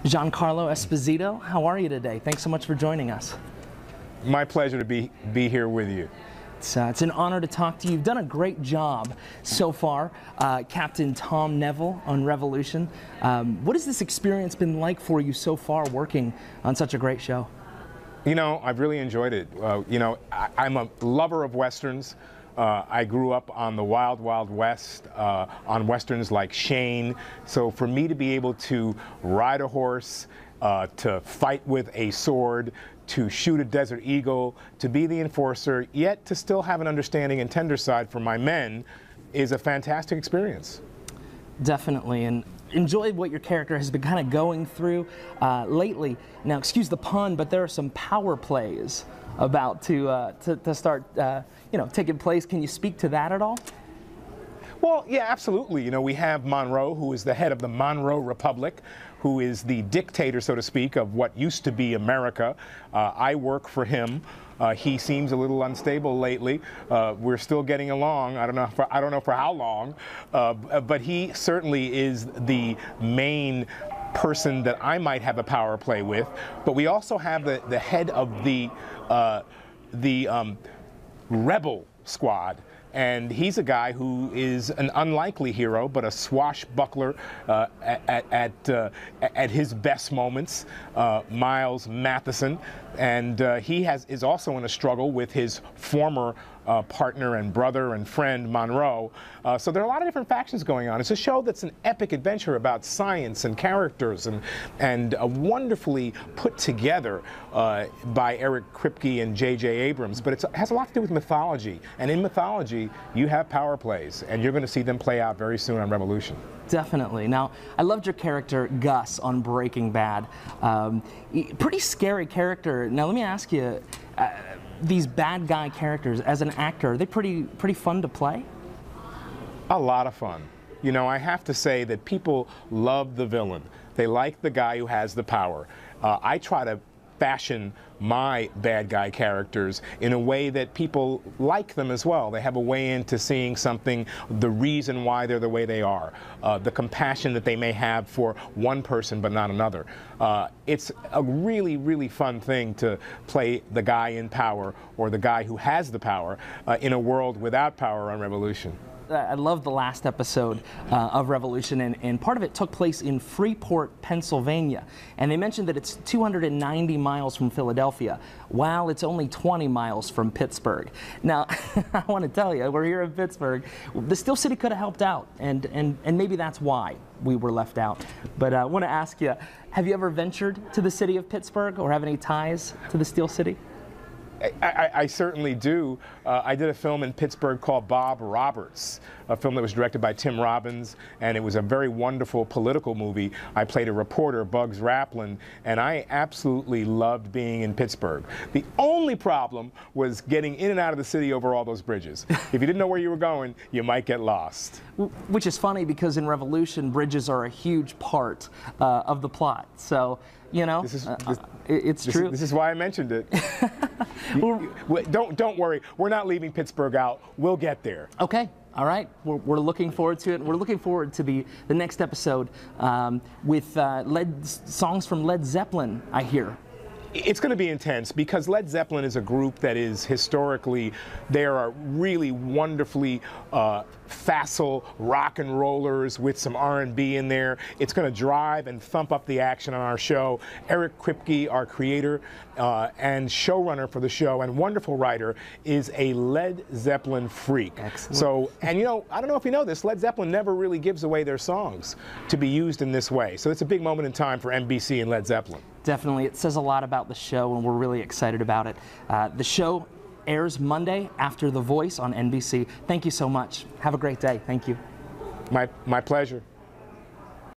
Giancarlo Esposito, how are you today? Thanks so much for joining us. My pleasure to be here with you. It's an honor to talk to you. You've done a great job so far, Captain Tom Neville on Revolution. What has this experience been like for you so far working on such a great show? You know, I've really enjoyed it. I'm a lover of Westerns. I grew up on the Wild Wild West, on Westerns like Shane. So for me to be able to ride a horse, to fight with a sword, to shoot a desert eagle, to be the enforcer, yet to still have an understanding and tender side for my men is a fantastic experience. Definitely, and enjoyed what your character has been kind of going through lately. Now, excuse the pun, but there are some power plays about to start, taking place. Can you speak to that at all? Well, yeah, absolutely. You know, we have Monroe, who is the head of the Monroe Republic, who is the dictator, so to speak, of what used to be America. I work for him. He seems a little unstable lately. We're still getting along. I don't know for how long, but he certainly is the main person that I might have a power play with. But we also have the head of the rebel squad. And he's a guy who is an unlikely hero, but a swashbuckler at his best moments, Miles Matheson. And he is also in a struggle with his former partner and brother and friend, Monroe. So there are a lot of different factions going on. It's a show that's an epic adventure about science and characters and wonderfully put together by Eric Kripke and J.J. Abrams. But it has a lot to do with mythology. And in mythology, you have power plays, and you're going to see them play out very soon on Revolution. Definitely. Now, I loved your character, Gus, on Breaking Bad. Pretty scary character. Now, let me ask you, these bad guy characters, as an actor, are they pretty fun to play? A lot of fun. You know, I have to say that people love the villain. They like the guy who has the power. I try to fashion my bad guy characters in a way that people like them as well. They have a way into seeing something, the reason why they're the way they are, the compassion that they may have for one person but not another. It's a really, really fun thing to play the guy in power or the guy who has the power in a world without power on Revolution. I love the last episode of Revolution, and part of it took place in Freeport, Pennsylvania. And they mentioned that it's 290 miles from Philadelphia, while it's only 20 miles from Pittsburgh. Now, I want to tell you, we're here in Pittsburgh. The Steel City could have helped out, and maybe that's why we were left out. But I want to ask you, have you ever ventured to the city of Pittsburgh or have any ties to the Steel City? I certainly do. I did a film in Pittsburgh called Bob Roberts, a film that was directed by Tim Robbins, and it was a very wonderful political movie. I played a reporter, Bugs Raplin, and I absolutely loved being in Pittsburgh. The only problem was getting in and out of the city over all those bridges. If you didn't know where you were going, you might get lost. Which is funny because in Revolution, bridges are a huge part of the plot. So, you know, it's true. This is why I mentioned it. Don't worry. We're not leaving Pittsburgh out. We'll get there. Okay. All right. We're looking forward to it. We're looking forward to the next episode with songs from Led Zeppelin, I hear. It's going to be intense because Led Zeppelin is a group that is historically, they are really wonderfully facile rock and rollers with some R&B in there. It's going to drive and thump up the action on our show. Eric Kripke, our creator and showrunner for the show and wonderful writer, is a Led Zeppelin freak. Excellent. So, and you know, I don't know if you know this, Led Zeppelin never really gives away their songs to be used in this way. So it's a big moment in time for NBC and Led Zeppelin. Definitely. It says a lot about the show, and we're really excited about it. The show airs Monday after The Voice on NBC. Thank you so much. Have a great day. Thank you. My pleasure.